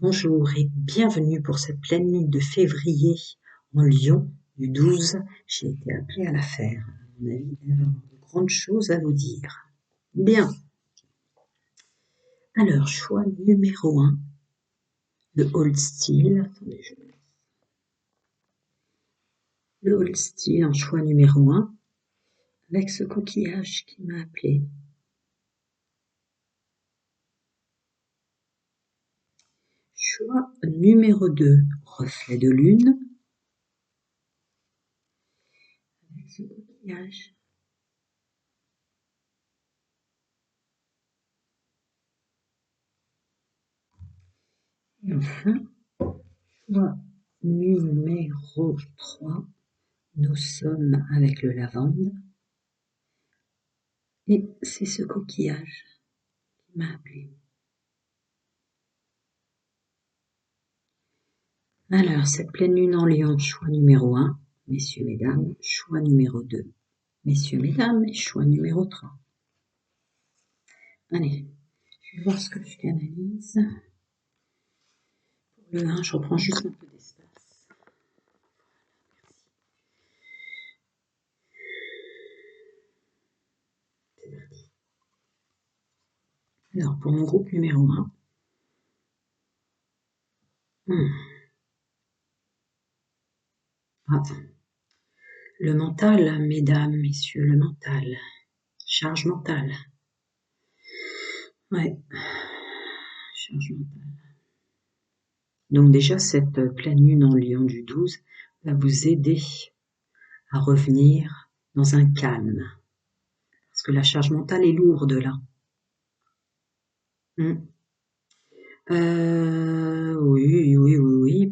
Bonjour et bienvenue pour cette pleine lune de février en Lion du 12. J'ai été appelée à la faire. À mon avis, il y a de grandes choses à vous dire. Bien. Alors, choix numéro 1, le Hold Still. Attendez, le Hold Still en choix numéro 1, avec ce coquillage qui m'a appelé. Choix numéro 2, reflet de lune, avec ce coquillage. Et enfin, choix numéro 3, nous sommes avec le lavande. Et c'est ce coquillage qui m'a appelé. Alors, cette pleine lune en Lion, choix numéro 1, messieurs, mesdames, choix numéro 2, messieurs, mesdames, et choix numéro 3. Allez, je vais voir ce que je canalise. Pour le 1, je reprends juste un peu d'espace. C'est parti. Alors, pour mon groupe numéro 1, le mental, mesdames, messieurs, le mental. Charge mentale. Ouais, charge mentale. Donc déjà, cette pleine lune en Lion du 12 va vous aider à revenir dans un calme. Parce que la charge mentale est lourde là. Oui.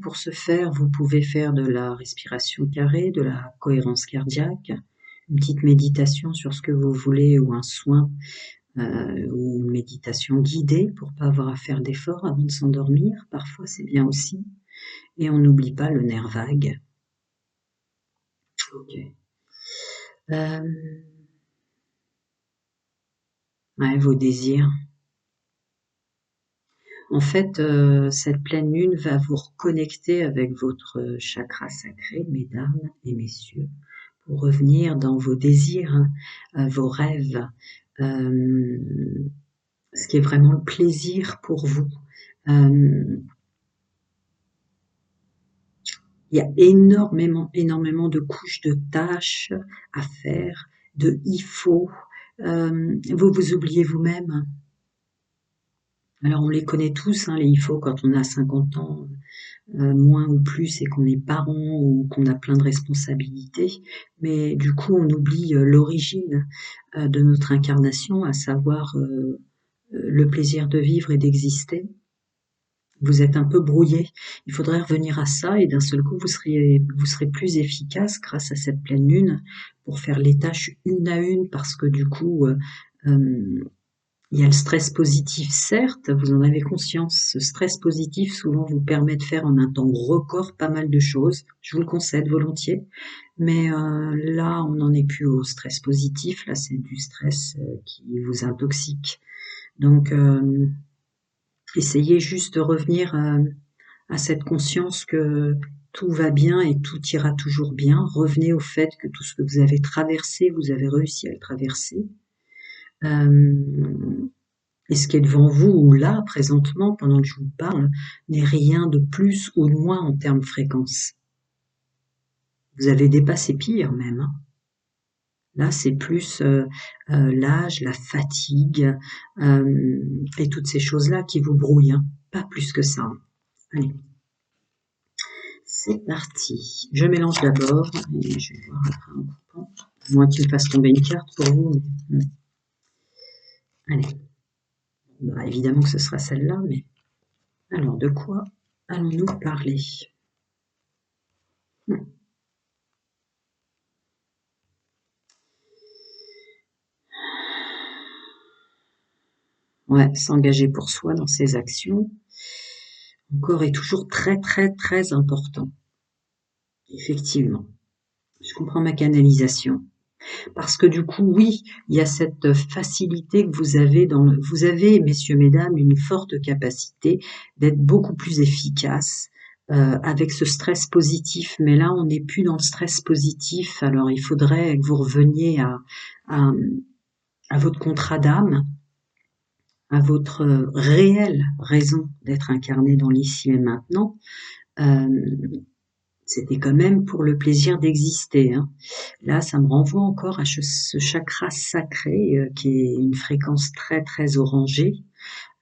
Pour ce faire, vous pouvez faire de la respiration carrée, de la cohérence cardiaque, une petite méditation sur ce que vous voulez ou un soin ou une méditation guidée pour pas avoir à faire d'efforts avant de s'endormir. Parfois, c'est bien aussi. Et on n'oublie pas le nerf vague. Ok. Vos désirs. En fait, cette pleine lune va vous reconnecter avec votre chakra sacré, mesdames et messieurs, pour revenir dans vos désirs, vos rêves, ce qui est vraiment le plaisir pour vous. Il y a énormément de couches de tâches à faire, de il faut. Vous vous oubliez vous-même. Alors on les connaît tous, les il faut quand on a 50 ans, moins ou plus et qu'on est parent ou qu'on a plein de responsabilités. Mais du coup, on oublie l'origine de notre incarnation, à savoir le plaisir de vivre et d'exister. Vous êtes un peu brouillé. Il faudrait revenir à ça et d'un seul coup, vous serez plus efficace grâce à cette pleine lune pour faire les tâches une à une parce que du coup, il y a le stress positif, certes, vous en avez conscience. Ce stress positif, souvent, vous permet de faire en un temps record pas mal de choses. Je vous le concède volontiers. Mais là, on n'en est plus au stress positif. Là, c'est du stress qui vous intoxique. Donc, essayez juste de revenir à cette conscience que tout va bien et tout ira toujours bien. Revenez au fait que tout ce que vous avez traversé, vous avez réussi à le traverser. Et ce qui est devant vous, ou là, présentement, pendant que je vous parle, n'est rien de plus ou de moins en termes fréquence. Vous avez dépassé pire même. Là, c'est plus l'âge, la fatigue, et toutes ces choses-là qui vous brouillent. Pas plus que ça. Allez. C'est parti. Je mélange d'abord, et je vais voir après en coupant. À moins qu'il me fasse tomber une carte pour vous. Allez. Bah, évidemment que ce sera celle-là, mais... Alors, de quoi allons-nous parler? Ouais, s'engager pour soi dans ses actions, encore et toujours très important. Effectivement. Je comprends ma canalisation. Parce que du coup, oui, il y a cette facilité que vous avez vous avez, messieurs, mesdames, une forte capacité d'être beaucoup plus efficace avec ce stress positif. Mais là, on n'est plus dans le stress positif. Alors, il faudrait que vous reveniez à, à votre contrat d'âme, à votre réelle raison d'être incarné dans l'ici et maintenant. Euh, C'était quand même pour le plaisir d'exister, hein. Là, ça me renvoie encore à ce chakra sacré qui est une fréquence très très orangée,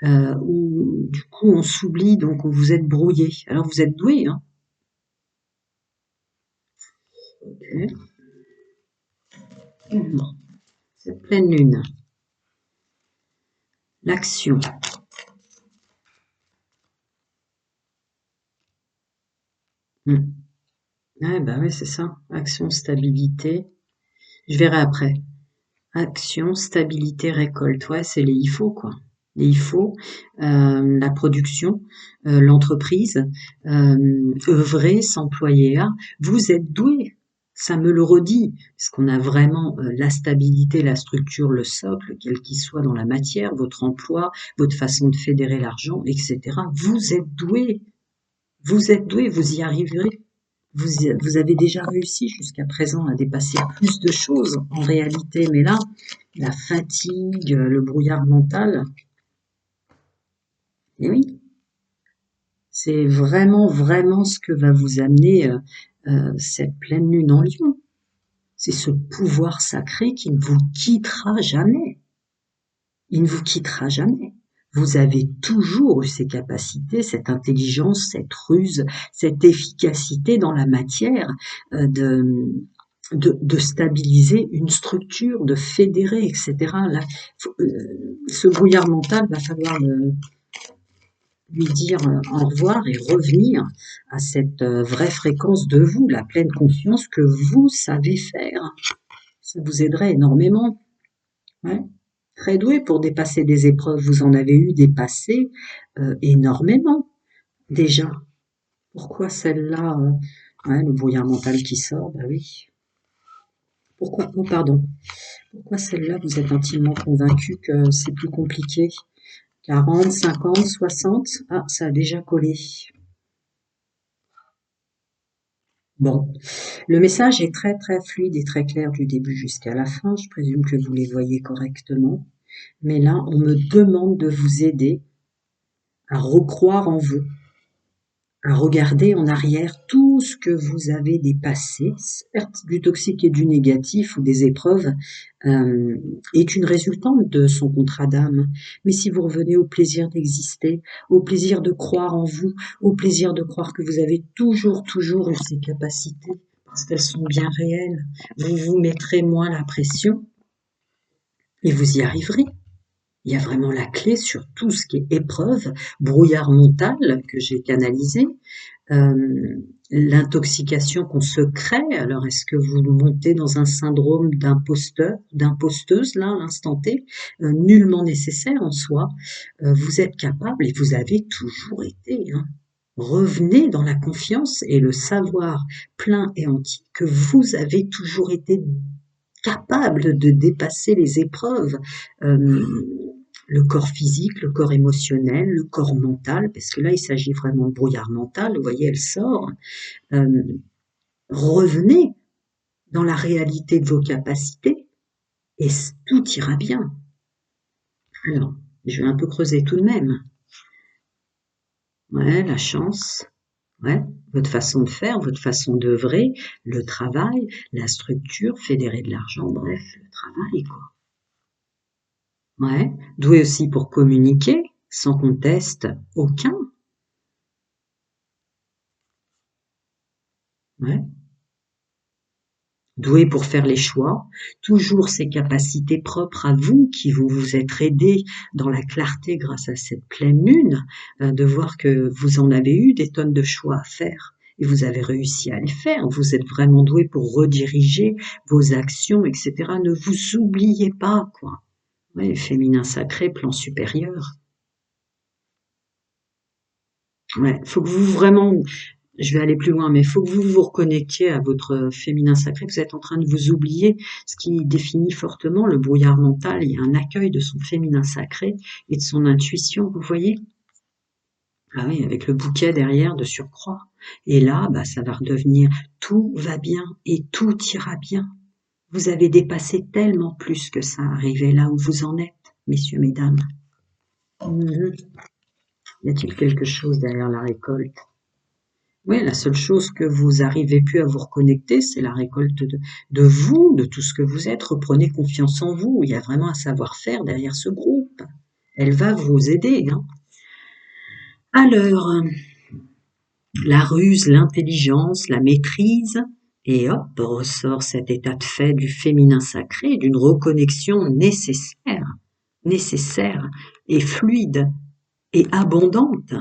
où du coup on s'oublie, donc vous êtes brouillé. Alors vous êtes doué, hein. Ok. Alors, cette pleine lune, l'action. Hmm. Ouais, bah oui, c'est ça. Action, stabilité. Je verrai après. Action, stabilité, récolte. Ouais, c'est les IFO, quoi. Les IFO, la production, l'entreprise, œuvrer, s'employer à. Vous êtes doué. Ça me le redit, parce qu'on a vraiment la stabilité, la structure, le socle, quel qu'il soit dans la matière, votre emploi, votre façon de fédérer l'argent, etc. Vous êtes doué, vous y arriverez. Vous avez déjà réussi jusqu'à présent à dépasser plus de choses en réalité, mais là, la fatigue, le brouillard mental, et oui, c'est vraiment, vraiment ce que va vous amener cette pleine lune en Lion. C'est ce pouvoir sacré qui ne vous quittera jamais. Il ne vous quittera jamais. Vous avez toujours eu ces capacités, cette intelligence, cette ruse, cette efficacité dans la matière de stabiliser une structure, de fédérer, etc. Là, ce brouillard mental, va falloir lui dire au revoir et revenir à cette vraie fréquence de vous, la pleine conscience que vous savez faire. Ça vous aiderait énormément. Ouais. Très doué pour dépasser des épreuves. Vous en avez eu des passés énormément déjà. Pourquoi celle-là ouais, le brouillard mental qui sort, bah oui. Pourquoi, oh pardon, pourquoi celle-là vous êtes intimement convaincu que c'est plus compliqué? 40, 50, 60? Ah, ça a déjà collé. Bon, le message est très très fluide et très clair du début jusqu'à la fin. Je présume que vous les voyez correctement. Mais là, on me demande de vous aider à recroire en vous, à regarder en arrière tout ce que vous avez dépassé, certes du toxique et du négatif ou des épreuves, euh, est une résultante de son contrat d'âme. Mais si vous revenez au plaisir d'exister, au plaisir de croire en vous, au plaisir de croire que vous avez toujours, toujours eu ces capacités, parce qu'elles sont bien réelles, vous vous mettrez moins la pression et vous y arriverez. Il y a vraiment la clé sur tout ce qui est épreuve, brouillard mental que j'ai canalisé, l'intoxication qu'on se crée. Alors, est-ce que vous montez dans un syndrome d'imposteur, d'imposteuse, là, à l'instant T, nullement nécessaire en soi. Vous êtes capable et vous avez toujours été, hein. Revenez dans la confiance et le savoir plein et entier que vous avez toujours été capable de dépasser les épreuves. Le corps physique, le corps émotionnel, le corps mental, parce que là, il s'agit vraiment de brouillard mental, vous voyez, elle sort. Euh, Revenez dans la réalité de vos capacités et tout ira bien. Alors, je vais un peu creuser tout de même. Ouais, la chance, ouais, votre façon de faire, votre façon d'œuvrer, le travail, la structure, fédérer de l'argent, bref, le travail, quoi. Ouais, doué aussi pour communiquer, sans conteste aucun. Ouais. Doué pour faire les choix, toujours ces capacités propres à vous qui vous êtes aidé dans la clarté grâce à cette pleine lune, de voir que vous en avez eu des tonnes de choix à faire et vous avez réussi à les faire. Vous êtes vraiment doué pour rediriger vos actions, etc. Ne vous oubliez pas, quoi. Ouais, féminin sacré, plan supérieur. Ouais, faut que vous vraiment je vais aller plus loin, mais il faut que vous vous reconnectiez à votre féminin sacré. Vous êtes en train de vous oublier, ce qui définit fortement le brouillard mental. Il y a un accueil de son féminin sacré et de son intuition, vous voyez? Ah oui, avec le bouquet derrière de surcroît. Et là, bah, ça va redevenir tout va bien et tout ira bien. Vous avez dépassé tellement plus que ça, arrivé là où vous en êtes, messieurs, mesdames. Mhm. Y a-t-il quelque chose derrière la récolte? Oui, la seule chose que vous arrivez plus à vous reconnecter, c'est la récolte de vous, de tout ce que vous êtes. Reprenez confiance en vous. Il y a vraiment un savoir-faire derrière ce groupe. Elle va vous aider, hein. Alors, la ruse, l'intelligence, la maîtrise, et hop, ressort cet état de fait du féminin sacré, d'une reconnexion nécessaire et fluide et abondante.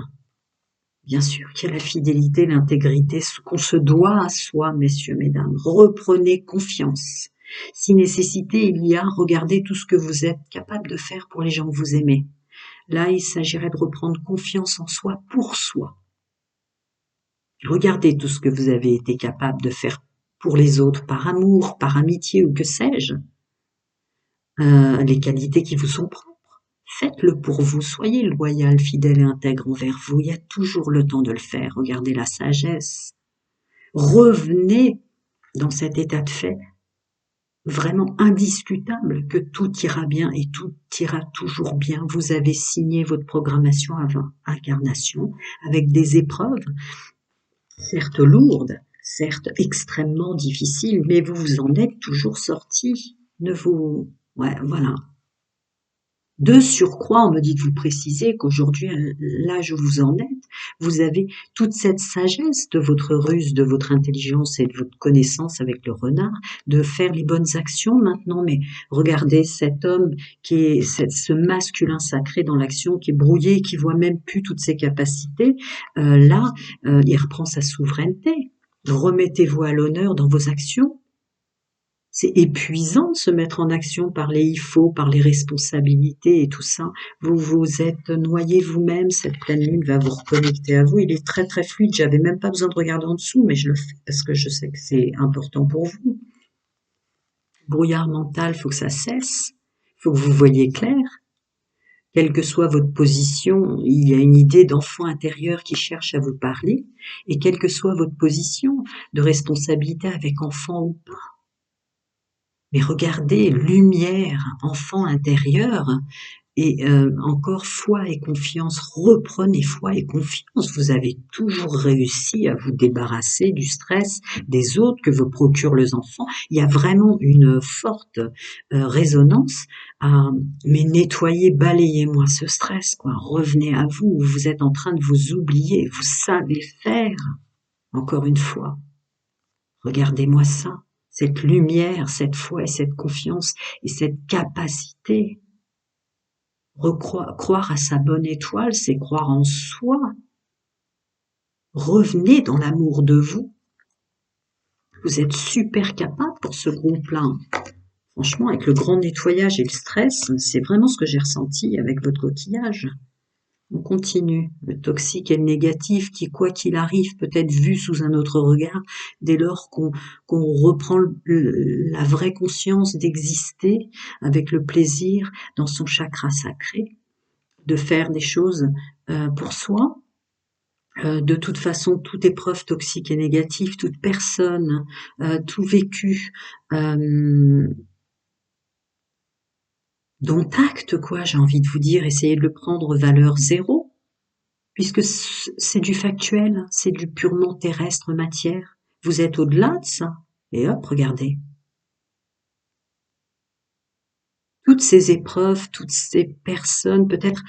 Bien sûr qu'il y a la fidélité, l'intégrité, ce qu'on se doit à soi, messieurs, mesdames. Reprenez confiance. Si nécessité il y a, regardez tout ce que vous êtes capable de faire pour les gens que vous aimez. Là, il s'agirait de reprendre confiance en soi pour soi. Regardez tout ce que vous avez été capable de faire pour les autres, par amour, par amitié ou que sais-je. Les qualités qui vous sont propres. Faites-le pour vous, soyez loyal, fidèle et intègre envers vous. Il y a toujours le temps de le faire. Regardez la sagesse. Revenez dans cet état de fait vraiment indiscutable que tout ira bien et tout ira toujours bien. Vous avez signé votre programmation avant incarnation avec des épreuves, certes lourdes, certes extrêmement difficiles, mais vous vous en êtes toujours sorti. Ouais, voilà. De surcroît, on me dit de vous préciser qu'aujourd'hui, à l'âge où vous en êtes, vous avez toute cette sagesse de votre ruse, de votre intelligence et de votre connaissance avec le renard, de faire les bonnes actions maintenant. Mais regardez cet homme qui est ce masculin sacré dans l'action, qui est brouillé, qui voit même plus toutes ses capacités. Il reprend sa souveraineté. Remettez-vous à l'honneur dans vos actions. C'est épuisant de se mettre en action par les il faut, par les responsabilités et tout ça. Vous vous êtes noyé vous-même, cette pleine lune va vous reconnecter à vous. Il est très très fluide, j'avais même pas besoin de regarder en dessous, mais je le fais parce que je sais que c'est important pour vous. Brouillard mental, faut que ça cesse, faut que vous voyiez clair. Quelle que soit votre position, il y a une idée d'enfant intérieur qui cherche à vous parler, et quelle que soit votre position de responsabilité avec enfant ou pas. Mais regardez, lumière, enfant intérieur, et encore foi et confiance. Reprenez foi et confiance. Vous avez toujours réussi à vous débarrasser du stress des autres que vous procurent les enfants. Il y a vraiment une forte résonance à mais nettoyez, balayez-moi ce stress, quoi. Revenez à vous. Vous êtes en train de vous oublier. Vous savez faire. Encore une fois. Regardez-moi ça. Cette lumière, cette foi et cette confiance et cette capacité. Croire à sa bonne étoile, c'est croire en soi. Revenez dans l'amour de vous. Vous êtes super capable pour ce groupe-là. Franchement, avec le grand nettoyage et le stress, c'est vraiment ce que j'ai ressenti avec votre coquillage. On continue. Le toxique et le négatif qui, quoi qu'il arrive, peut être vu sous un autre regard dès lors qu'on reprend la vraie conscience d'exister avec le plaisir dans son chakra sacré, de faire des choses pour soi. De toute façon, toute épreuve toxique et négative, toute personne, tout vécu, dont acte, quoi, j'ai envie de vous dire, essayez de le prendre valeur zéro, puisque c'est du factuel, c'est du purement terrestre matière. Vous êtes au-delà de ça. Et hop, regardez. Toutes ces épreuves, toutes ces personnes, peut-être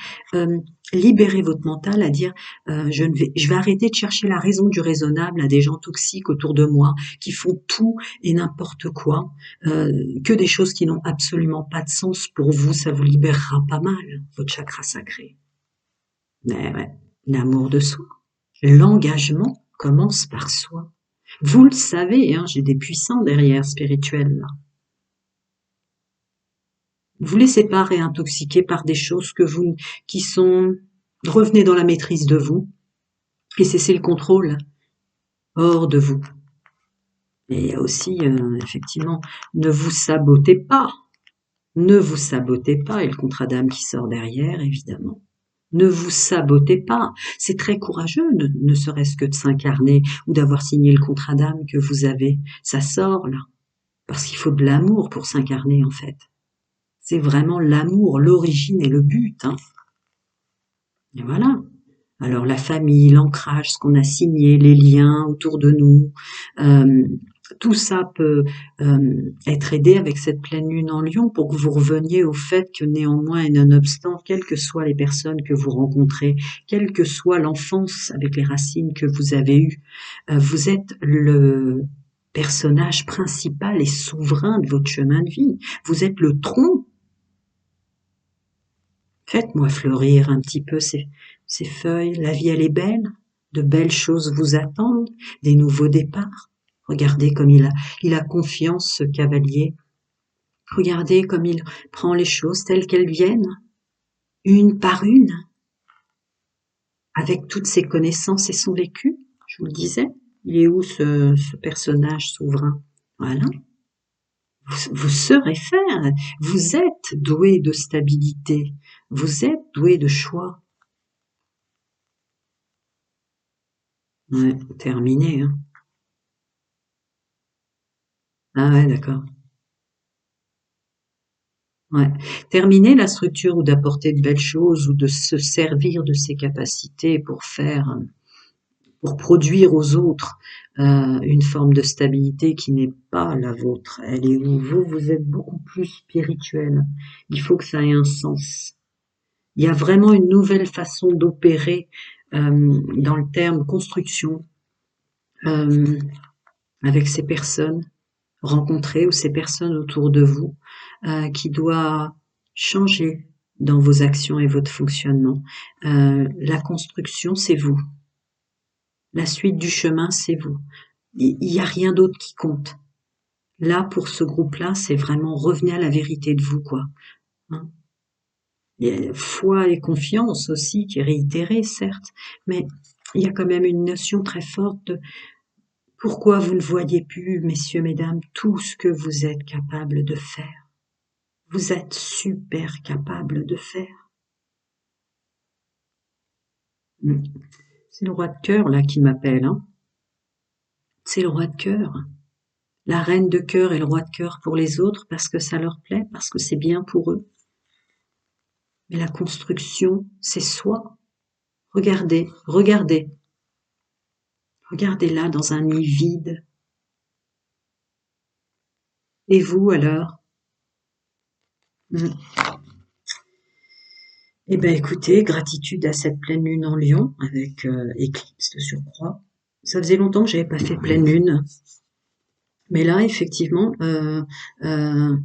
libérer votre mental à dire je vais arrêter de chercher la raison du raisonnable à des gens toxiques autour de moi qui font tout et n'importe quoi, que des choses qui n'ont absolument pas de sens pour vous, ça vous libérera pas mal, votre chakra sacré. Mais ouais, l'amour de soi. L'engagement commence par soi. Vous le savez, hein, j'ai des puissants derrière spirituels là. Vous laissez pas réintoxiquer par des choses qui sont, revenez dans la maîtrise de vous et cessez le contrôle. hors de vous. Et il y a aussi, effectivement, ne vous sabotez pas. Ne vous sabotez pas, et le contrat d'âme qui sort derrière, évidemment. Ne vous sabotez pas. C'est très courageux, ne serait-ce que de s'incarner ou d'avoir signé le contrat d'âme que vous avez. Ça sort, là. Parce qu'il faut de l'amour pour s'incarner, en fait. C'est vraiment l'amour, l'origine et le but, hein. Et voilà. Alors la famille, l'ancrage, ce qu'on a signé, les liens autour de nous, euh, tout ça peut être aidé avec cette pleine lune en Lion pour que vous reveniez au fait que néanmoins et nonobstant, quelles que soient les personnes que vous rencontrez, quelle que soit l'enfance avec les racines que vous avez eues, vous êtes le personnage principal et souverain de votre chemin de vie. Vous êtes le tronc. Faites-moi fleurir un petit peu ces feuilles. La vie, elle est belle. De belles choses vous attendent. Des nouveaux départs. Regardez comme il a confiance, ce cavalier. Regardez comme il prend les choses telles qu'elles viennent, une par une, avec toutes ses connaissances et son vécu. Je vous le disais. Il est où ce personnage souverain? Voilà. Vous saurez faire. Vous êtes doué de stabilité. Vous êtes doué de choix. Ouais, terminé, hein. Ah ouais, d'accord. Ouais. Terminer la structure ou d'apporter de belles choses ou de se servir de ses capacités pour faire, pour produire aux autres une forme de stabilité qui n'est pas la vôtre. Elle est où vous êtes beaucoup plus spirituel. Il faut que ça ait un sens. Il y a vraiment une nouvelle façon d'opérer dans le terme construction euh, avec ces personnes rencontrées ou ces personnes autour de vous qui doit changer dans vos actions et votre fonctionnement. La construction, c'est vous. La suite du chemin, c'est vous. Il n'y a rien d'autre qui compte. Là, pour ce groupe-là, c'est vraiment revenez à la vérité de vous, quoi. Hein. Il y a foi et confiance aussi qui est réitérée, certes, mais il y a quand même une notion très forte de pourquoi vous ne voyez plus, messieurs, mesdames, tout ce que vous êtes capables de faire. Vous êtes super capable de faire. Mm. C'est le roi de cœur là qui m'appelle, hein. C'est le roi de cœur. La reine de cœur et le roi de cœur pour les autres parce que ça leur plaît, parce que c'est bien pour eux. Mais la construction, c'est soi. Regardez, regardez. Regardez là dans un nid vide. Et vous alors? Mm. Eh ben écoutez, gratitude à cette pleine lune en Lion avec éclipse de surcroît. Ça faisait longtemps que j'avais pas fait pleine lune. Mais là, effectivement, ce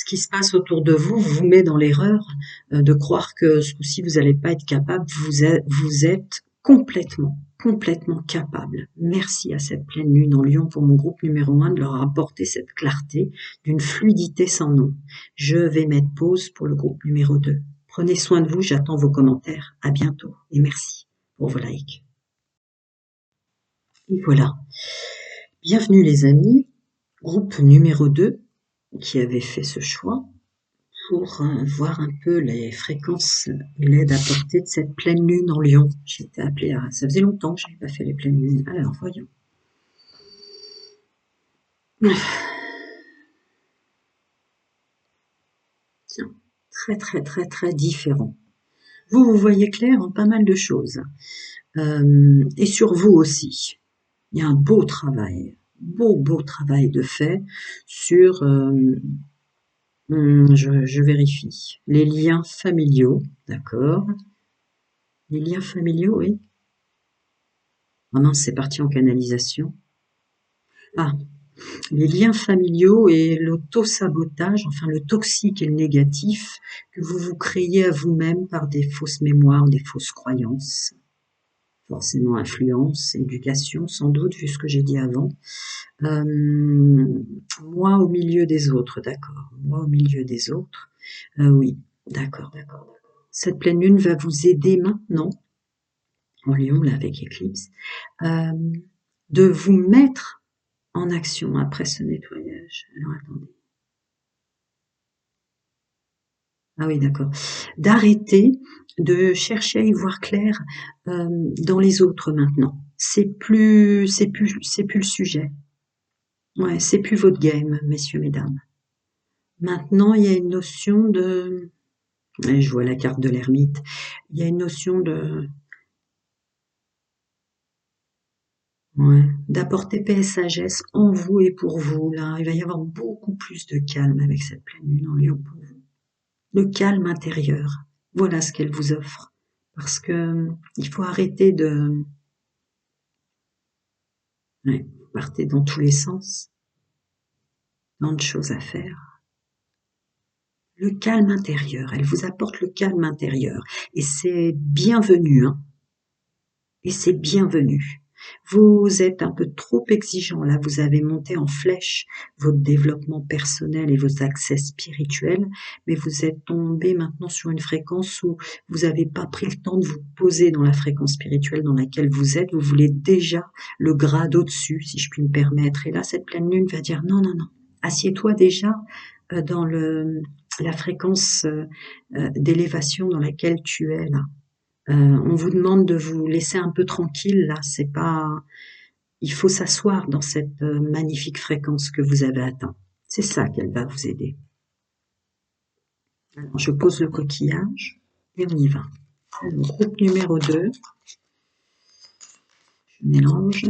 qui se passe autour de vous vous met dans l'erreur de croire que ce coup-ci, vous n'allez pas être capable. Vous êtes complètement capable. Merci à cette pleine lune en Lion pour mon groupe numéro 1 de leur apporter cette clarté d'une fluidité sans nom. Je vais mettre pause pour le groupe numéro 2. Prenez soin de vous, j'attends vos commentaires. À bientôt et merci pour vos likes. Et voilà. Bienvenue les amis, groupe numéro 2 qui avait fait ce choix pour voir un peu les fréquences et l'aide apportée de cette pleine lune en Lion. J'ai été appelée à... Ça faisait longtemps que je n'avais pas fait les pleines lunes. Alors, voyons. Tiens, très différent. Vous voyez clair en pas mal de choses. Et sur vous aussi. Il y a un beau travail, beau travail de fait sur... je vérifie. Les liens familiaux, d'accord. Les liens familiaux, oui. Ah mince, c'est parti en canalisation. Ah, les liens familiaux et l'auto-sabotage, enfin le toxique et le négatif que vous vous créez à vous-même par des fausses mémoires, des fausses croyances. Forcément influence, éducation, sans doute, vu ce que j'ai dit avant. Moi au milieu des autres, d'accord. Moi au milieu des autres. Oui, d'accord. Cette pleine lune va vous aider maintenant en Lion, là, avec éclipse, de vous mettre en action après ce nettoyage. Alors, attendez. Ah oui, d'accord. D'arrêter de chercher à y voir clair dans les autres maintenant. C'est plus le sujet. Ouais, c'est plus votre game, messieurs, mesdames. Maintenant, il y a une notion de, ouais, je vois la carte de l'ermite. Il y a une notion de, ouais, d'apporter paix et sagesse en vous et pour vous. Là, il va y avoir beaucoup plus de calme avec cette pleine lune en Lion pour vous. Le calme intérieur. Voilà ce qu'elle vous offre. Parce que il faut arrêter de, ouais, vous partez dans tous les sens, tant de choses à faire. Le calme intérieur, elle vous apporte le calme intérieur. Et c'est bienvenu, hein. Et c'est bienvenu. Vous êtes un peu trop exigeant là, vous avez monté en flèche votre développement personnel et vos accès spirituels, mais vous êtes tombé maintenant sur une fréquence où vous n'avez pas pris le temps de vous poser dans la fréquence spirituelle dans laquelle vous êtes, vous voulez déjà le grade au-dessus, si je puis me permettre. Et là, cette pleine lune va dire non, non, non, assieds-toi déjà dans la fréquence d'élévation dans laquelle tu es là. On vous demande de vous laisser un peu tranquille là, c'est pas, il faut s'asseoir dans cette magnifique fréquence que vous avez atteint. C'est ça qu'elle va vous aider. Alors, je pose le coquillage et on y va. Alors, groupe numéro 2, je mélange.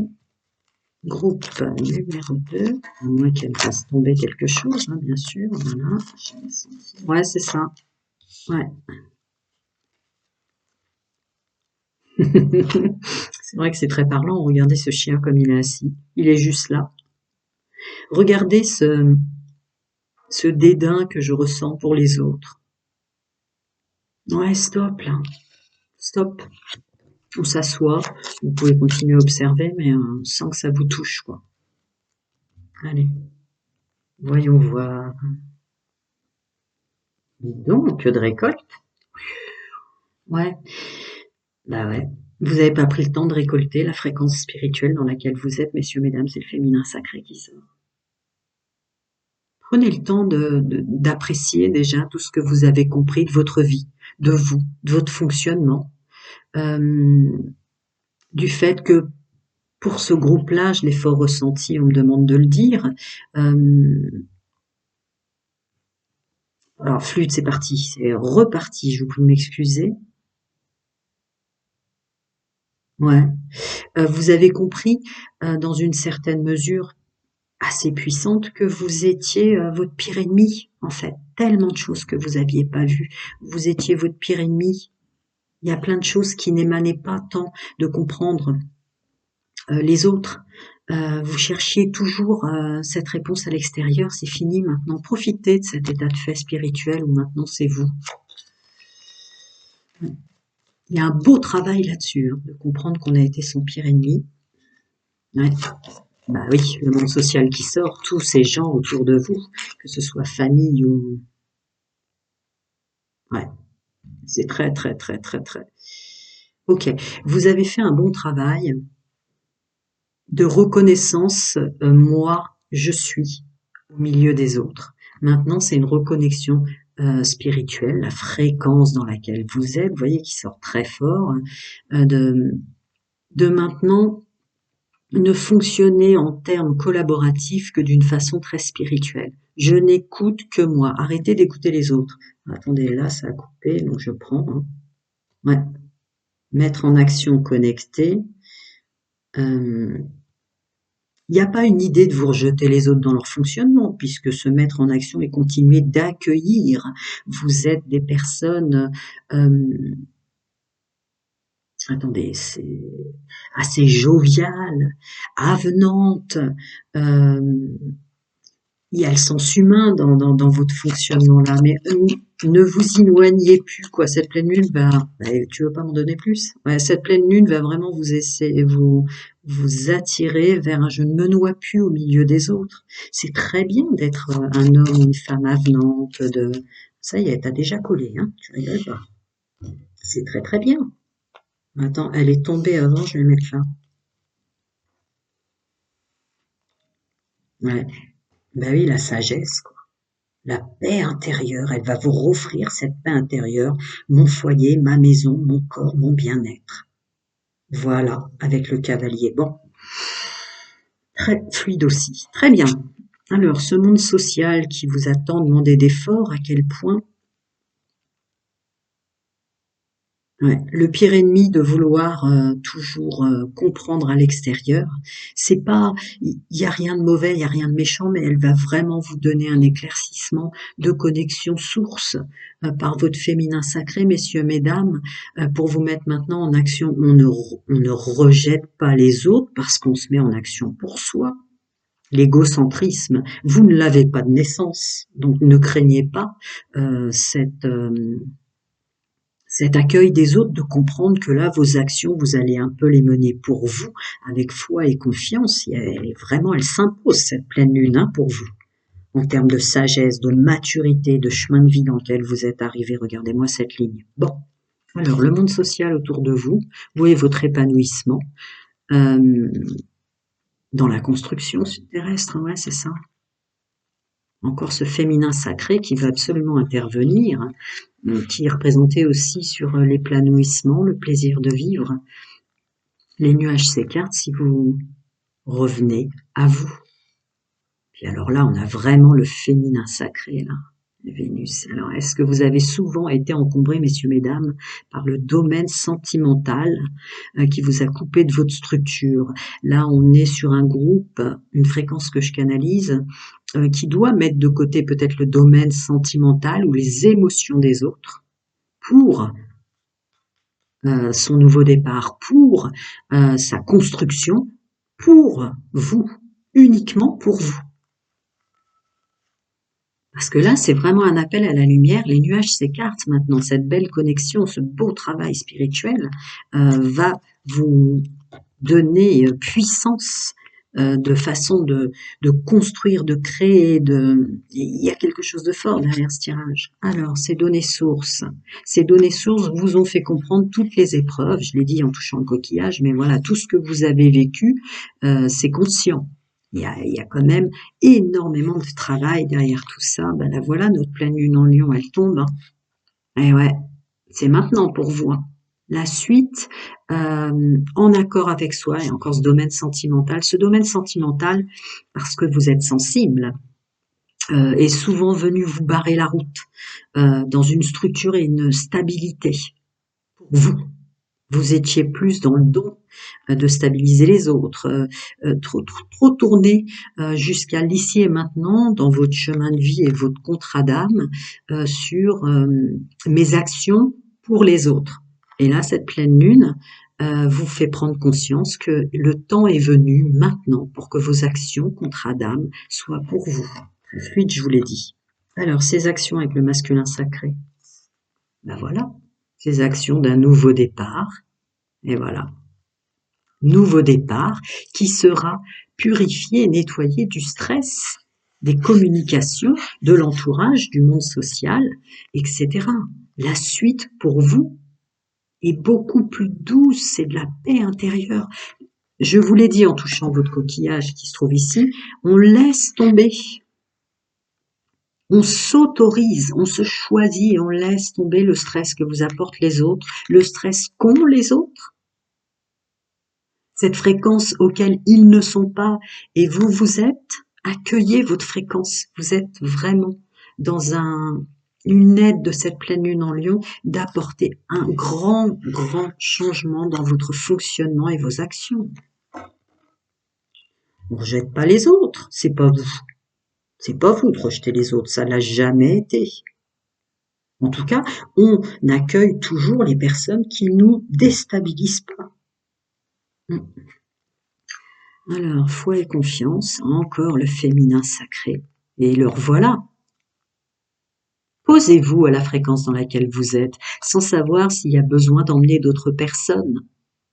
Groupe numéro 2, à moins qu'elle fasse tomber quelque chose, hein, bien sûr. Voilà. Ouais, c'est ça. Ouais. C'est vrai que c'est très parlant. Regardez ce chien comme il est assis. Il est juste là. Regardez ce dédain que je ressens pour les autres. Ouais, stop là. Stop. On s'assoit. Vous pouvez continuer à observer, mais sans que ça vous touche, quoi. Allez. Voyons voir. Dis donc, que de récolte. Ouais. Bah ouais. Vous n'avez pas pris le temps de récolter la fréquence spirituelle dans laquelle vous êtes, messieurs, mesdames, c'est le féminin sacré qui sort. Prenez le temps d'apprécier déjà tout ce que vous avez compris de votre vie, de vous, de votre fonctionnement, du fait que pour ce groupe-là, je l'ai fort ressenti, on me demande de le dire. Alors, flûte, c'est parti, c'est reparti, je vous prie de m'excuser. Ouais. Vous avez compris, dans une certaine mesure assez puissante, que vous étiez votre pire ennemi, en fait. Tellement de choses que vous aviez pas vues. Vous étiez votre pire ennemi. Il y a plein de choses qui n'émanaient pas tant de comprendre les autres. Vous cherchiez toujours cette réponse à l'extérieur, c'est fini maintenant. Profitez de cet état de fait spirituel où maintenant c'est vous. Il y a un beau travail là-dessus, hein, de comprendre qu'on a été son pire ennemi. Ouais. Bah oui, le monde social qui sort, tous ces gens autour de vous, que ce soit famille ou... Ouais, c'est très, très, très, très, très... Ok, vous avez fait un bon travail de reconnaissance, moi, je suis au milieu des autres. Maintenant, c'est une reconnexion spirituelle, la fréquence dans laquelle vous êtes, vous voyez, qui sort très fort, de maintenant ne fonctionner en termes collaboratifs que d'une façon très spirituelle. Je n'écoute que moi. Arrêtez d'écouter les autres. Attendez, là, ça a coupé, donc je prends. Hein. Ouais. Mettre en action connecté. Il n'y a pas une idée de vous rejeter les autres dans leur fonctionnement, puisque se mettre en action et continuer d'accueillir. Vous êtes des personnes, attendez, c'est assez joviales, avenantes, il y a le sens humain dans votre fonctionnement là, mais ne vous éloignez plus, quoi. Cette pleine lune va, tu veux pas m'en donner plus? Ouais, cette pleine lune va vraiment vous essayer, vous attirer vers un je ne me noie plus au milieu des autres. C'est très bien d'être un homme, une femme avenante, ça y est, t'as déjà collé, hein, tu rigoles pas. C'est très très bien. Attends, elle est tombée avant, je vais mettre là. Ouais. Ben oui, la sagesse, quoi. La paix intérieure, elle va vous offrir cette paix intérieure, mon foyer, ma maison, mon corps, mon bien-être. Voilà, avec le cavalier. Bon, très fluide aussi. Très bien. Alors, ce monde social qui vous attend demandé d'efforts, à quel point ouais, le pire ennemi de vouloir toujours comprendre à l'extérieur, c'est pas, il y a rien de mauvais, il y a rien de méchant, mais elle va vraiment vous donner un éclaircissement de connexion source par votre féminin sacré, messieurs, mesdames, pour vous mettre maintenant en action. On ne rejette pas les autres parce qu'on se met en action pour soi. L'égocentrisme, vous ne l'avez pas de naissance, donc ne craignez pas cet accueil des autres, de comprendre que là, vos actions, vous allez un peu les mener pour vous, avec foi et confiance. Vraiment, elle s'impose, cette pleine lune, hein, pour vous. En termes de sagesse, de maturité, de chemin de vie dans lequel vous êtes arrivé. Regardez-moi cette ligne. Bon. Alors, le monde social autour de vous, vous voyez votre épanouissement euh, dans la construction terrestre, ouais, c'est ça. Encore ce féminin sacré qui veut absolument intervenir, qui est représenté aussi sur l'épanouissement, le plaisir de vivre. Les nuages s'écartent si vous revenez à vous. Puis alors là, on a vraiment le féminin sacré, là, Vénus. Alors, est-ce que vous avez souvent été encombrés, messieurs, mesdames, par le domaine sentimental qui vous a coupé de votre structure? Là, on est sur un groupe, une fréquence que je canalise, qui doit mettre de côté peut-être le domaine sentimental ou les émotions des autres pour son nouveau départ, pour sa construction, pour vous, uniquement pour vous. Parce que là, c'est vraiment un appel à la lumière. Les nuages s'écartent maintenant. Cette belle connexion, ce beau travail spirituel va vous donner puissance de façon de construire, de créer. Il y a quelque chose de fort derrière ce tirage. Alors, ces données sources. Ces données sources vous ont fait comprendre toutes les épreuves. Je l'ai dit en touchant le coquillage, mais voilà, tout ce que vous avez vécu, c'est conscient. Il y a quand même énormément de travail derrière tout ça. Ben là, voilà, notre pleine lune en Lion, elle tombe. Hein. Et ouais, c'est maintenant pour vous. Hein. La suite, en accord avec soi, et encore ce domaine sentimental. Ce domaine sentimental, parce que vous êtes sensible, est souvent venu vous barrer la route dans une structure et une stabilité pour vous. Vous étiez plus dans le don de stabiliser les autres, trop tourné jusqu'à l'ici et maintenant dans votre chemin de vie et votre contrat d'âme sur mes actions pour les autres. Et là, cette pleine lune vous fait prendre conscience que le temps est venu maintenant pour que vos actions, contrat d'âme, soient pour vous. Très fluide, je vous l'ai dit. Alors, ces actions avec le masculin sacré, ben voilà, ces actions d'un nouveau départ, et voilà, nouveau départ qui sera purifié et nettoyé du stress, des communications, de l'entourage, du monde social, etc. La suite pour vous est beaucoup plus douce, c'est de la paix intérieure. Je vous l'ai dit en touchant votre coquillage qui se trouve ici, on laisse tomber. On s'autorise, on se choisit et on laisse tomber le stress que vous apportent les autres, le stress qu'ont les autres. Cette fréquence auquel ils ne sont pas, et vous, vous êtes, accueillez votre fréquence. Vous êtes vraiment dans une aide de cette pleine lune en Lion d'apporter un grand, grand changement dans votre fonctionnement et vos actions. On ne rejette pas les autres, c'est pas vous. C'est pas vous de rejeter les autres, ça l'a jamais été. En tout cas, on accueille toujours les personnes qui nous déstabilisent pas. Alors, foi et confiance, encore le féminin sacré. Et le voilà. Posez-vous à la fréquence dans laquelle vous êtes, sans savoir s'il y a besoin d'emmener d'autres personnes.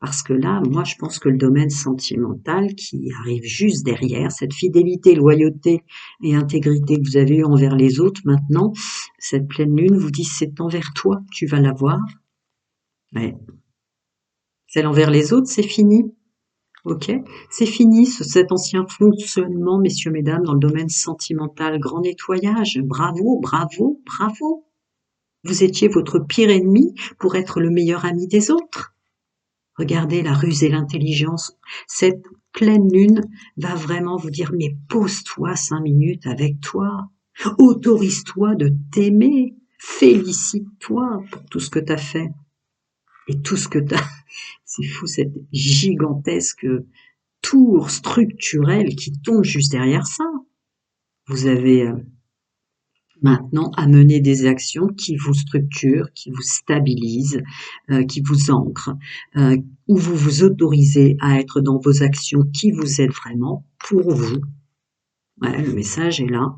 Parce que là, moi, je pense que le domaine sentimental qui arrive juste derrière, cette fidélité, loyauté et intégrité que vous avez eue envers les autres, maintenant, cette pleine lune vous dit c'est envers toi que tu vas l'avoir. Ouais. Celle envers les autres, c'est fini. Ok, c'est fini cet ancien fonctionnement, messieurs, mesdames, dans le domaine sentimental. Grand nettoyage. Bravo, bravo, bravo. Vous étiez votre pire ennemi pour être le meilleur ami des autres. Regardez la ruse et l'intelligence. Cette pleine lune va vraiment vous dire, mais pose-toi 5 minutes avec toi. Autorise-toi de t'aimer. Félicite-toi pour tout ce que tu as fait. Et tout ce que tu as. C'est fou, cette gigantesque tour structurelle qui tombe juste derrière ça. Vous avez maintenant à mener des actions qui vous structurent, qui vous stabilisent, qui vous ancrent, où vous vous autorisez à être dans vos actions qui vous aident vraiment pour vous. Voilà, le message est là.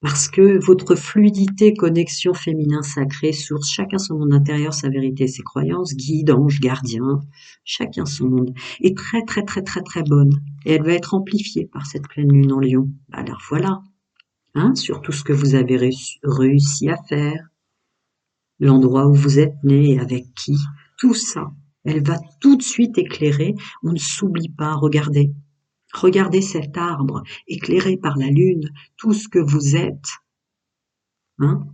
Parce que votre fluidité, connexion féminin sacré, source, chacun son monde intérieur, sa vérité, ses croyances, guide, ange, gardien, chacun son monde, est très très très très très bonne. Et elle va être amplifiée par cette pleine lune en Lion. Alors voilà, hein, sur tout ce que vous avez réussi à faire, l'endroit où vous êtes né et avec qui, tout ça, elle va tout de suite éclairer. On ne s'oublie pas, regardez. Regardez cet arbre éclairé par la lune, tout ce que vous êtes. Hein?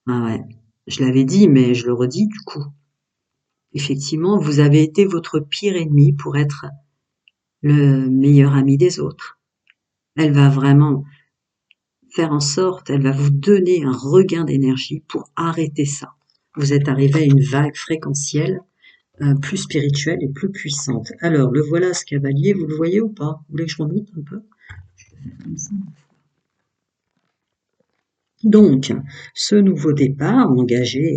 Ah ouais, je l'avais dit, mais je le redis du coup. Effectivement, vous avez été votre pire ennemi pour être le meilleur ami des autres. Elle va vraiment faire en sorte, elle va vous donner un regain d'énergie pour arrêter ça. Vous êtes arrivé à une vague fréquentielle plus spirituelle et plus puissante. Alors, le voilà ce cavalier, vous le voyez ou pas? Vous voulez que je remonte un peu? Comme ça. Donc, ce nouveau départ engagé,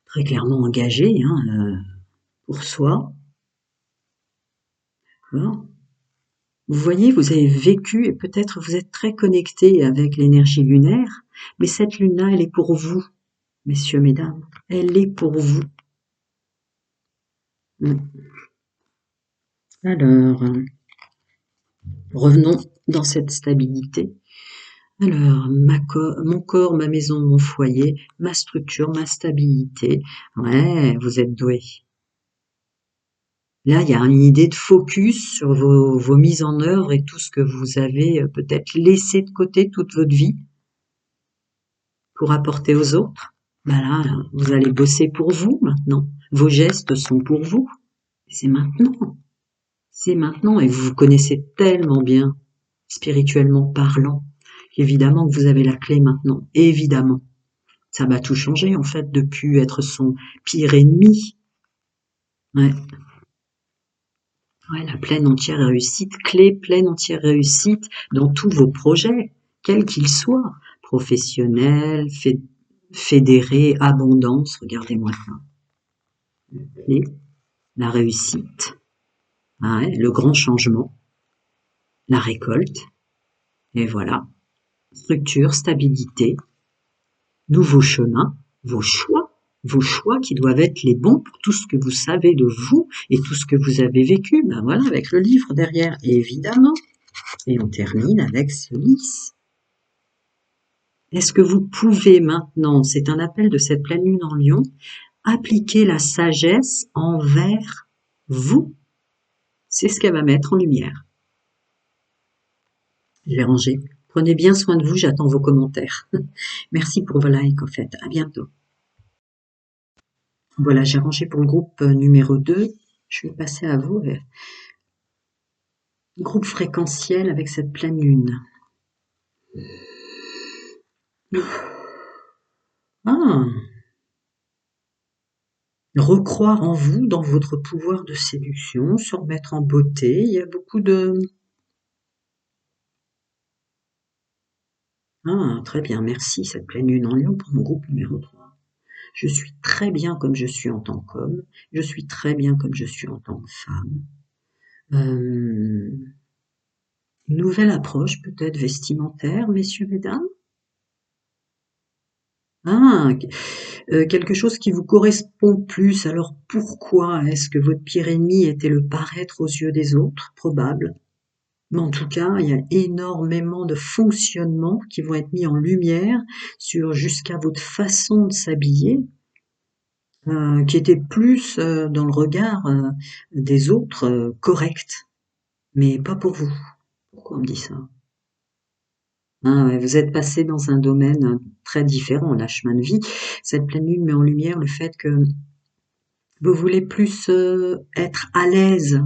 très clairement engagé, hein, pour soi. Voilà. Vous voyez, vous avez vécu et peut-être vous êtes très connecté avec l'énergie lunaire, mais cette lune-là, elle est pour vous, messieurs, mesdames. Elle est pour vous. Alors, revenons dans cette stabilité. Alors, mon corps, ma maison, mon foyer, ma structure, ma stabilité. Ouais, vous êtes doué. Là, il y a une idée de focus sur vos mises en œuvre et tout ce que vous avez peut-être laissé de côté toute votre vie pour apporter aux autres. Ben là, vous allez bosser pour vous maintenant. Vos gestes sont pour vous. C'est maintenant. C'est maintenant et vous vous connaissez tellement bien, spirituellement parlant, qu'évidemment que vous avez la clé maintenant. Évidemment. Ça va tout changer en fait de plus être son pire ennemi. Ouais. Ouais, la pleine entière réussite, clé pleine entière réussite dans tous vos projets, quels qu'ils soient, professionnels, fédérés, abondance, regardez-moi ça. Clé, la réussite, ouais, le grand changement, la récolte, et voilà. Structure, stabilité, nouveaux chemins, vos choix qui doivent être les bons pour tout ce que vous savez de vous et tout ce que vous avez vécu. Ben voilà, avec le livre derrière, évidemment. Et on termine avec ce lys. Est-ce que vous pouvez maintenant, c'est un appel de cette pleine lune en Lion, appliquer la sagesse envers vous? C'est ce qu'elle va mettre en lumière. Je vais ranger. Prenez bien soin de vous, j'attends vos commentaires. Merci pour vos likes, en fait. À bientôt. Voilà, j'ai rangé pour le groupe numéro 2. Je vais passer à vous. Groupe fréquentiel avec cette pleine lune. Ah, recroire en vous, dans votre pouvoir de séduction, se remettre en beauté. Il y a beaucoup de... Ah, très bien, merci, cette pleine lune en Lion pour mon groupe numéro 3. Je suis très bien comme je suis en tant qu'homme, je suis très bien comme je suis en tant que femme. Nouvelle approche peut-être vestimentaire, messieurs, mesdames. Ah, quelque chose qui vous correspond plus. Alors pourquoi est-ce que votre pire ennemi était le paraître aux yeux des autres? Probable. Mais en tout cas, il y a énormément de fonctionnements qui vont être mis en lumière sur jusqu'à votre façon de s'habiller. qui était plus dans le regard des autres, correct, mais pas pour vous. Pourquoi on me dit ça? Ah ouais, vous êtes passé dans un domaine très différent, là, chemin de vie. Cette pleine lune met en lumière le fait que vous voulez plus être à l'aise,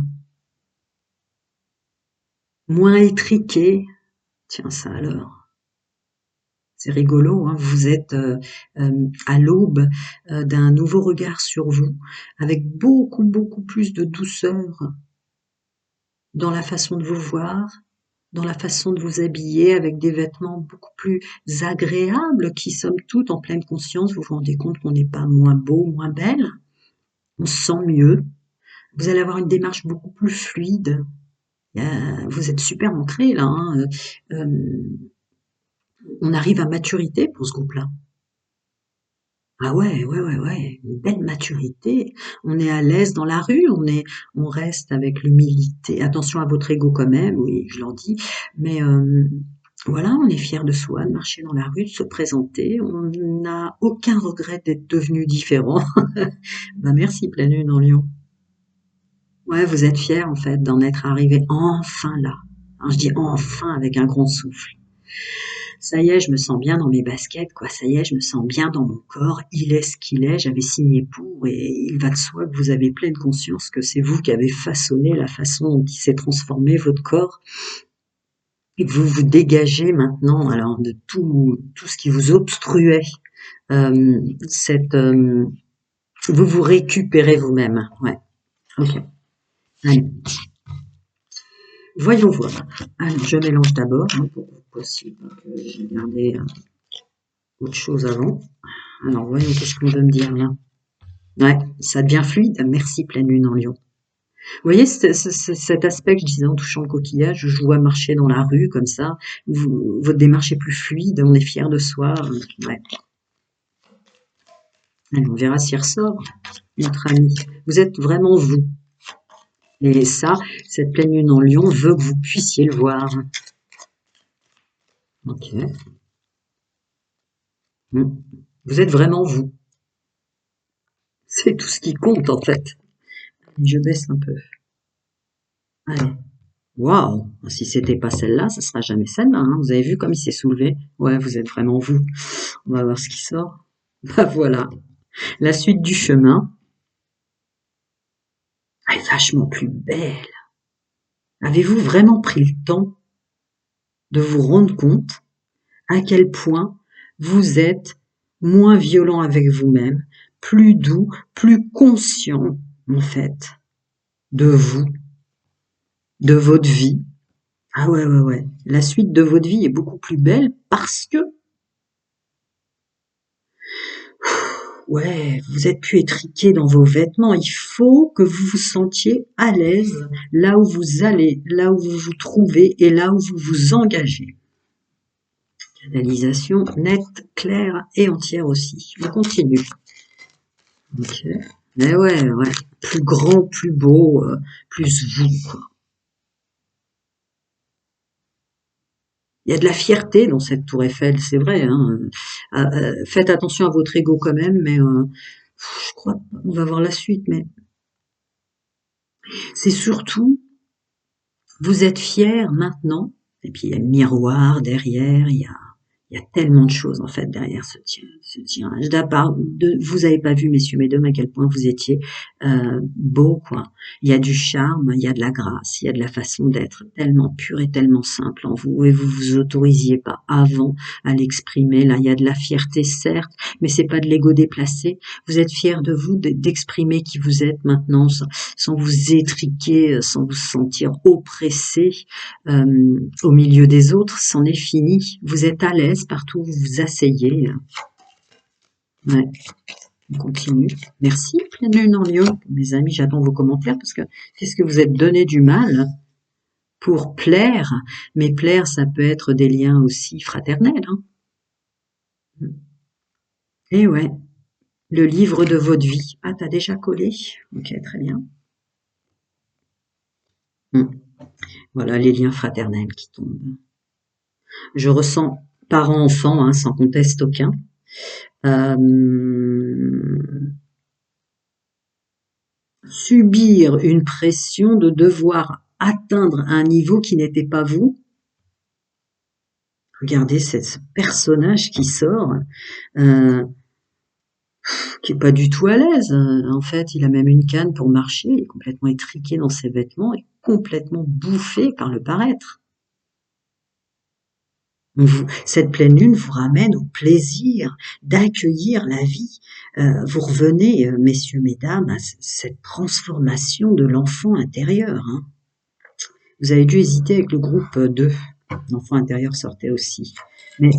moins étriqué. Tiens, ça alors. C'est rigolo, hein, vous êtes à l'aube d'un nouveau regard sur vous, avec beaucoup, beaucoup plus de douceur dans la façon de vous voir, dans la façon de vous habiller, avec des vêtements beaucoup plus agréables qui, somme toute, en pleine conscience, vous vous rendez compte qu'on n'est pas moins beau, moins belle, on se sent mieux. Vous allez avoir une démarche beaucoup plus fluide. Vous êtes super ancré là, hein. On arrive à maturité pour ce groupe-là. Ah ouais, ouais, ouais, ouais, une belle maturité. On est à l'aise dans la rue, on reste avec l'humilité. Attention à votre ego quand même, oui, je leur dis. Mais voilà, on est fier de soi, de marcher dans la rue, de se présenter. On n'a aucun regret d'être devenu différent. Bah merci, pleine lune en Lion. Ouais, vous êtes fier en fait d'en être arrivé enfin là. Hein, je dis enfin avec un grand souffle. Ça y est, je me sens bien dans mes baskets, quoi. Ça y est, je me sens bien dans mon corps. Il est ce qu'il est. J'avais signé pour et il va de soi que vous avez pleine conscience que c'est vous qui avez façonné la façon dont il s'est transformé votre corps et que vous vous dégagez maintenant, alors, de tout ce qui vous obstruait, cette, vous vous récupérez vous-même. Ouais. Ok. Allez. Voyons voir. Alors, je mélange d'abord, hein, pour possible. J'ai gardé autre chose avant. Alors, voyons qu'est-ce qu'on veut me dire là. Ouais, ça devient fluide. Merci, pleine lune en Lion. Vous voyez cet aspect que je disais en touchant le coquillage, je vois marcher dans la rue comme ça. Votre démarche est plus fluide, on est fier de soi. Ouais. Allez, on verra s'il ressort, notre ami. Vous êtes vraiment vous. Et ça, cette pleine lune en Lion veut que vous puissiez le voir. Ok. Vous êtes vraiment vous. C'est tout ce qui compte en fait. Je baisse un peu. Allez. Waouh! Si c'était pas celle-là, ça sera jamais celle-là, hein. Vous avez vu comme il s'est soulevé? Ouais, vous êtes vraiment vous. On va voir ce qui sort. Bah voilà. La suite du chemin est vachement plus belle. Avez-vous vraiment pris le temps de vous rendre compte à quel point vous êtes moins violent avec vous-même, plus doux, plus conscient, en fait, de vous, de votre vie? Ah ouais, ouais, ouais. La suite de votre vie est beaucoup plus belle parce que, ouais, vous êtes plus étriqué dans vos vêtements. Il faut que vous vous sentiez à l'aise là où vous allez, là où vous vous trouvez et là où vous vous engagez. Canalisation nette, claire et entière aussi. On continue. Ok. Mais ouais, ouais. Plus grand, plus beau, plus vous, quoi. Il y a de la fierté dans cette tour Eiffel, c'est vrai, hein. Faites attention à votre ego quand même, mais je crois, on va voir la suite, mais c'est surtout, vous êtes fiers maintenant, et puis il y a le miroir derrière, il y a tellement de choses en fait derrière ce tirage. Vous avez pas vu, messieurs, mesdames, à quel point vous étiez beau, quoi. Il y a du charme, il y a de la grâce, il y a de la façon d'être tellement pure et tellement simple en vous, et vous vous autorisiez pas avant à l'exprimer. Là, il y a de la fierté, certes, mais c'est pas de l'ego déplacé. Vous êtes fiers de vous, d'exprimer qui vous êtes maintenant, sans vous étriquer, sans vous sentir oppressé au milieu des autres, c'en est fini. Vous êtes à l'aise partout où vous vous asseyez. Ouais, on continue. Merci, pleine lune en Lion. Mes amis, j'attends vos commentaires parce que qu'est-ce que vous êtes donné du mal pour plaire? Mais plaire, ça peut être des liens aussi fraternels, hein. Et ouais, le livre de votre vie. Ah, t'as déjà collé? Ok, très bien. Voilà les liens fraternels qui tombent. Je ressens parents-enfants, hein, sans conteste aucun. Euh, subir une pression de devoir atteindre un niveau qui n'était pas vous. Regardez ce personnage qui sort, euh, qui est pas du tout à l'aise. En fait, il a même une canne pour marcher, il est complètement étriqué dans ses vêtements et complètement bouffé par le paraître. Cette pleine lune vous ramène au plaisir d'accueillir la vie. Vous revenez, messieurs, mesdames, à cette transformation de l'enfant intérieur. Hein. Vous avez dû hésiter avec le groupe 2. L'enfant intérieur sortait aussi. Mais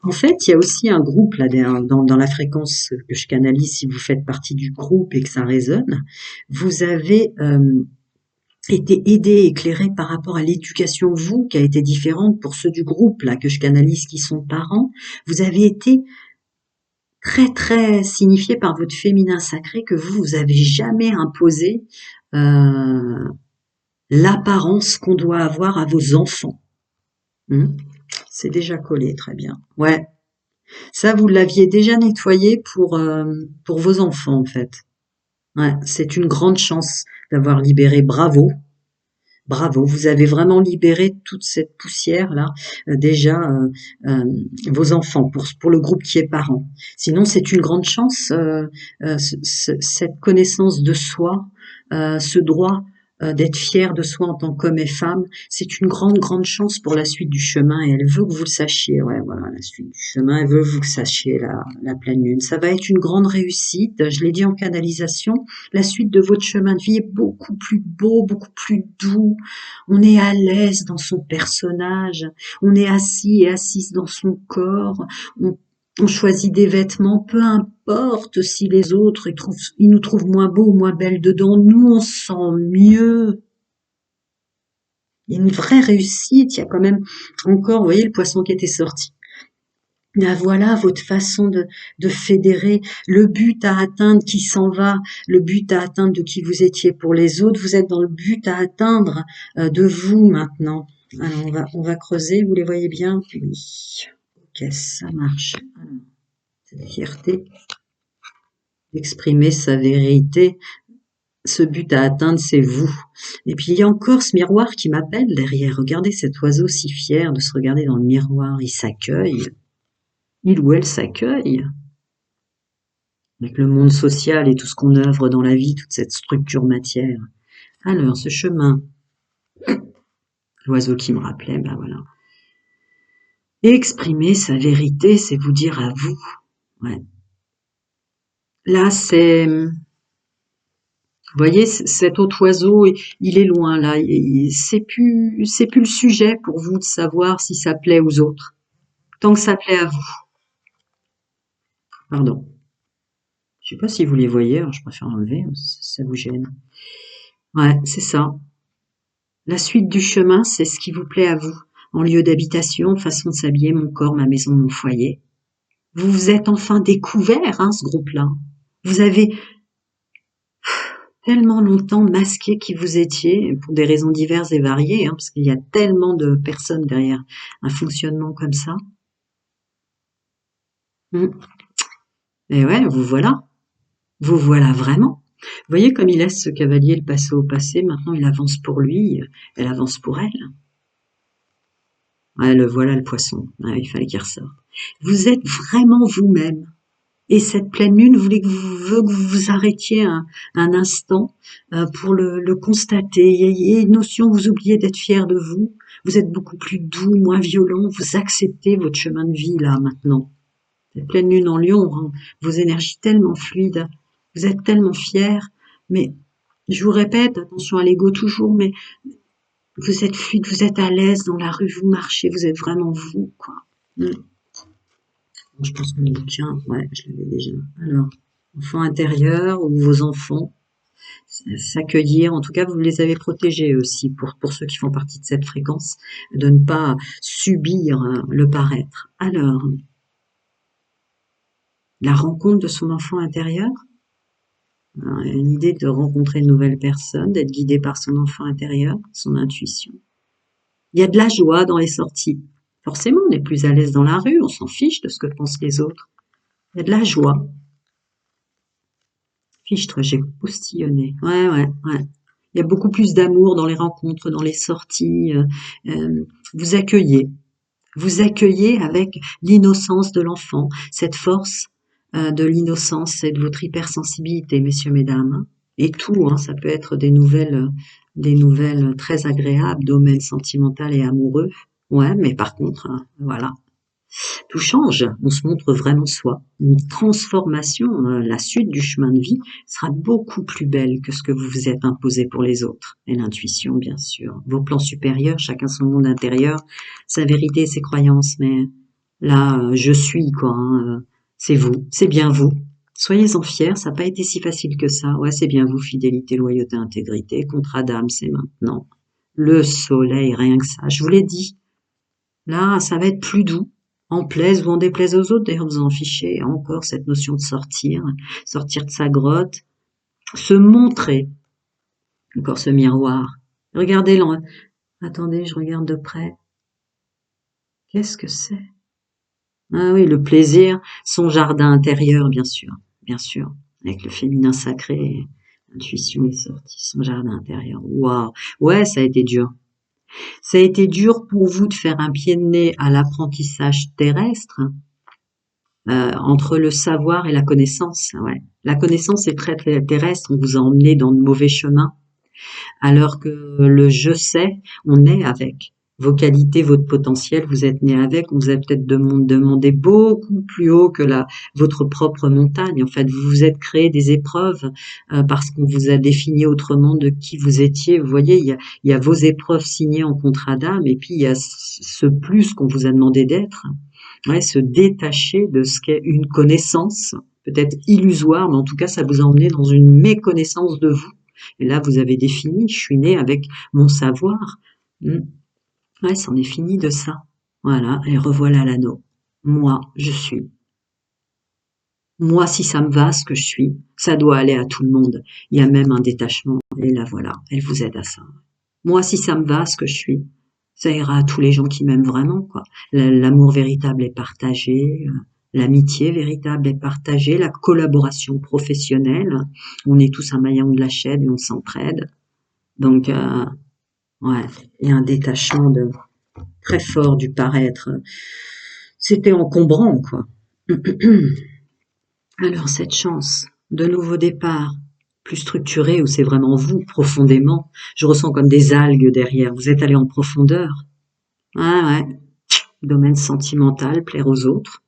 en fait, il y a aussi un groupe là dans la fréquence que je canalise. Si vous faites partie du groupe et que ça résonne, vous avez été aidé, éclairé par rapport à l'éducation, vous, qui a été différente pour ceux du groupe là que je canalise qui sont parents. Vous avez été très très signifié par votre féminin sacré que vous avez jamais imposé l'apparence qu'on doit avoir à vos enfants. C'est déjà collé, très bien. Ouais, ça vous l'aviez déjà nettoyé pour vos enfants en fait. Ouais, c'est une grande chance d'avoir libéré. Bravo. Bravo, vous avez vraiment libéré toute cette poussière-là, déjà, vos enfants, pour le groupe qui est parent. Sinon, c'est une grande chance, cette connaissance de soi, ce droit d'être fier de soi en tant qu'homme et femme, c'est une grande, grande chance pour la suite du chemin et elle veut que vous le sachiez. Ouais, voilà, la suite du chemin, elle veut que vous le sachiez, la pleine lune. Ça va être une grande réussite, je l'ai dit en canalisation, la suite de votre chemin de vie est beaucoup plus beau, beaucoup plus doux. On est à l'aise dans son personnage, on est assis et assise dans son corps, on choisit des vêtements, peu importe si les autres ils nous trouvent moins beaux ou moins belles dedans, nous on se sent mieux. Il y a une vraie réussite, il y a quand même encore, vous voyez le poisson qui était sorti. Là, voilà votre façon de fédérer le but à atteindre qui s'en va, le but à atteindre de qui vous étiez pour les autres. Vous êtes dans le but à atteindre de vous maintenant. Alors on va creuser, vous les voyez bien? Oui. Ok, ça marche. Alors, cette fierté d'exprimer sa vérité, ce but à atteindre, c'est vous. Et puis il y a encore ce miroir qui m'appelle derrière. Regardez cet oiseau si fier de se regarder dans le miroir. Il s'accueille. Il ou elle s'accueille. Avec le monde social et tout ce qu'on œuvre dans la vie, toute cette structure matière. Alors, ce chemin, l'oiseau qui me rappelait, ben voilà. Exprimer sa vérité, c'est vous dire à vous. Ouais. Là, vous voyez, cet autre oiseau, il est loin là. C'est plus le sujet pour vous de savoir si ça plaît aux autres. Tant que ça plaît à vous. Pardon. Je sais pas si vous les voyez, alors je préfère enlever, ça vous gêne. Ouais, c'est ça. La suite du chemin, c'est ce qui vous plaît à vous. En lieu d'habitation, façon de s'habiller, mon corps, ma maison, mon foyer. Vous vous êtes enfin découvert, hein, ce groupe-là. Vous avez tellement longtemps masqué qui vous étiez, pour des raisons diverses et variées, hein, parce qu'il y a tellement de personnes derrière un fonctionnement comme ça. Et ouais, vous voilà. Vous voilà vraiment. Vous voyez comme il laisse ce cavalier le passer au passé, maintenant il avance pour lui, elle avance pour elle. Ouais, le voilà le poisson, ouais, il fallait qu'il ressorte. Vous êtes vraiment vous-même. Et cette pleine lune veut que vous vous arrêtiez un instant pour le constater. Il y a une notion, vous oubliez d'être fier de vous. Vous êtes beaucoup plus doux, moins violent. Vous acceptez votre chemin de vie là maintenant. Cette pleine lune en Lion rend vos énergies tellement fluides. Vous êtes tellement fiers. Mais je vous répète, attention à l'ego toujours, mais vous êtes fluide, vous êtes à l'aise dans la rue, vous marchez, vous êtes vraiment vous, quoi. Je pense que le bouquin, ouais, je l'avais déjà. Alors, enfants intérieurs ou vos enfants, s'accueillir, en tout cas, vous les avez protégés aussi, pour ceux qui font partie de cette fréquence, de ne pas subir le paraître. Alors, la rencontre de son enfant intérieur, l'idée de rencontrer une nouvelle personne, d'être guidé par son enfant intérieur, son intuition. Il y a de la joie dans les sorties. Forcément, on est plus à l'aise dans la rue, on s'en fiche de ce que pensent les autres. Il y a de la joie. Fichtre, j'ai postillonné. Ouais, ouais, ouais. Il y a beaucoup plus d'amour dans les rencontres, dans les sorties. Vous accueillez. Vous accueillez avec l'innocence de l'enfant, cette force de l'innocence et de votre hypersensibilité, messieurs, mesdames. Hein. Et tout, hein, ça peut être des nouvelles très agréables, domaine sentimental et amoureux. Ouais, mais par contre, voilà, tout change, on se montre vraiment soi. Une transformation, la suite du chemin de vie sera beaucoup plus belle que ce que vous vous êtes imposé pour les autres. Et l'intuition, bien sûr. Vos plans supérieurs, chacun son monde intérieur, sa vérité et ses croyances. Mais là, je suis, quoi. Hein, c'est vous, c'est bien vous. Soyez-en fiers, ça n'a pas été si facile que ça. Ouais, c'est bien vous, fidélité, loyauté, intégrité. Contrat d'âme, c'est maintenant. Le soleil, rien que ça. Je vous l'ai dit. Là, ça va être plus doux, en plaise ou en déplaise aux autres, d'ailleurs vous en fichez, encore cette notion de sortir, sortir de sa grotte, se montrer, encore ce miroir. Regardez-le, attendez, je regarde de près. Qu'est-ce que c'est? Ah oui, le plaisir, son jardin intérieur, bien sûr, avec le féminin sacré, l'intuition est sortie, son jardin intérieur. Waouh, ouais, ça a été dur. Ça a été dur pour vous de faire un pied de nez à l'apprentissage terrestre, entre le savoir et la connaissance. Ouais. La connaissance est très terrestre, on vous a emmené dans de mauvais chemins, alors que le je sais, on est avec. Vos qualités, votre potentiel, vous êtes né avec, on vous a peut-être demandé beaucoup plus haut que votre propre montagne. En fait, vous vous êtes créé des épreuves parce qu'on vous a défini autrement de qui vous étiez. Vous voyez, il y a vos épreuves signées en contrat d'âme et puis il y a ce plus qu'on vous a demandé d'être. Ouais, se détacher de ce qu'est une connaissance, peut-être illusoire, mais en tout cas, ça vous a emmené dans une méconnaissance de vous. Et là, vous avez défini, je suis né avec mon savoir. Ouais, c'en est fini de ça. Voilà, et revoilà l'anneau. Moi, je suis. Moi, si ça me va, ce que je suis, ça doit aller à tout le monde. Il y a même un détachement, et là, voilà, elle vous aide à ça. Moi, si ça me va, ce que je suis, ça ira à tous les gens qui m'aiment vraiment, quoi. L'amour véritable est partagé, l'amitié véritable est partagée, la collaboration professionnelle. On est tous un maillon de la chaîne et on s'entraide. Donc, ouais, et un détachement très fort du paraître. C'était encombrant, quoi. Alors, cette chance de nouveau départ, plus structuré, où c'est vraiment vous, profondément. Je ressens comme des algues derrière. Vous êtes allé en profondeur. Ouais, ouais. Domaine sentimental, plaire aux autres.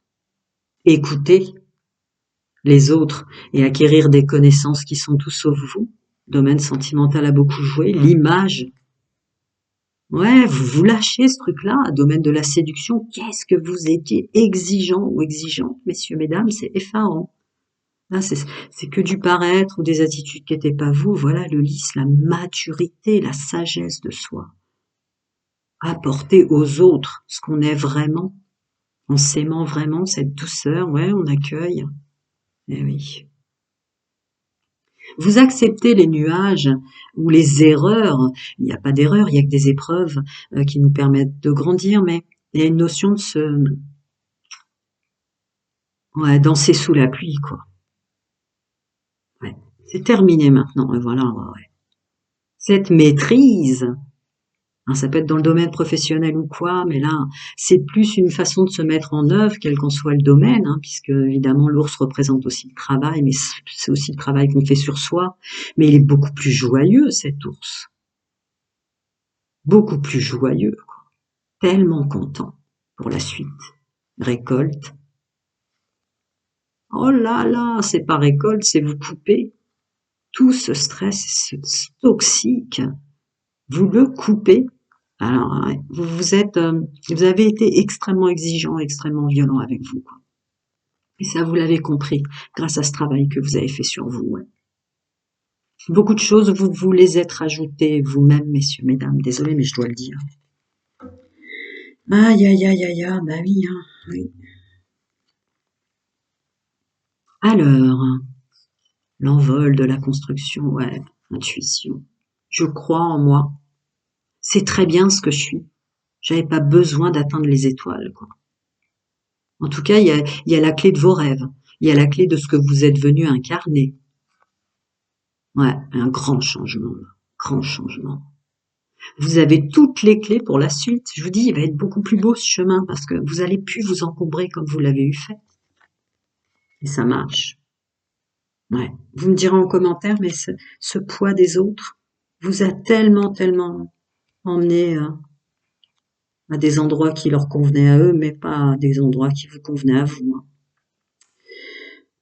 Écouter les autres et acquérir des connaissances qui sont tout sauf vous. Domaine sentimental a beaucoup joué. L'image. Ouais, vous lâchez ce truc-là, domaine de la séduction. Qu'est-ce que vous étiez exigeant ou exigeante, messieurs, mesdames, c'est effarant. Là, c'est que du paraître ou des attitudes qui n'étaient pas vous. Voilà le lys, la maturité, la sagesse de soi. Apporter aux autres ce qu'on est vraiment, en s'aimant vraiment, cette douceur, ouais, on accueille. Eh oui. Vous acceptez les nuages ou les erreurs. Il n'y a pas d'erreur, il n'y a que des épreuves qui nous permettent de grandir, mais il y a une notion de ouais, danser sous la pluie, quoi. Ouais. C'est terminé maintenant, et voilà, ouais, ouais. Cette maîtrise, hein, ça peut être dans le domaine professionnel ou quoi, mais là, c'est plus une façon de se mettre en œuvre, quel qu'en soit le domaine, hein, puisque évidemment l'ours représente aussi le travail, mais c'est aussi le travail qu'on fait sur soi. Mais il est beaucoup plus joyeux, cet ours, beaucoup plus joyeux, quoi. Tellement content pour la suite. Récolte. Oh là là, c'est pas récolte, c'est vous couper tout ce stress, ce toxique. Vous le coupez. Alors, ouais, vous avez été extrêmement exigeant, extrêmement violent avec vous, quoi. Et ça, vous l'avez compris grâce à ce travail que vous avez fait sur vous. Ouais. Beaucoup de choses, vous vous les êtes rajoutées vous-même, messieurs, mesdames. Désolée, mais je dois le dire. Aïe, aïe, aïe, aïe, aïe, bah oui, hein, oui. Alors, l'envol de la construction, ouais, intuition. Je crois en moi. C'est très bien ce que je suis. J'avais pas besoin d'atteindre les étoiles, quoi. En tout cas, il y a la clé de vos rêves. Il y a la clé de ce que vous êtes venu incarner. Ouais, un grand changement, là, grand changement. Vous avez toutes les clés pour la suite. Je vous dis, il va être beaucoup plus beau ce chemin parce que vous allez plus vous encombrer comme vous l'avez eu fait. Et ça marche. Ouais. Vous me direz en commentaire, mais ce poids des autres vous a tellement, tellement emmené à des endroits qui leur convenaient à eux, mais pas à des endroits qui vous convenaient à vous, hein.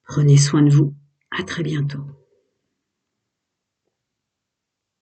Prenez soin de vous. À très bientôt.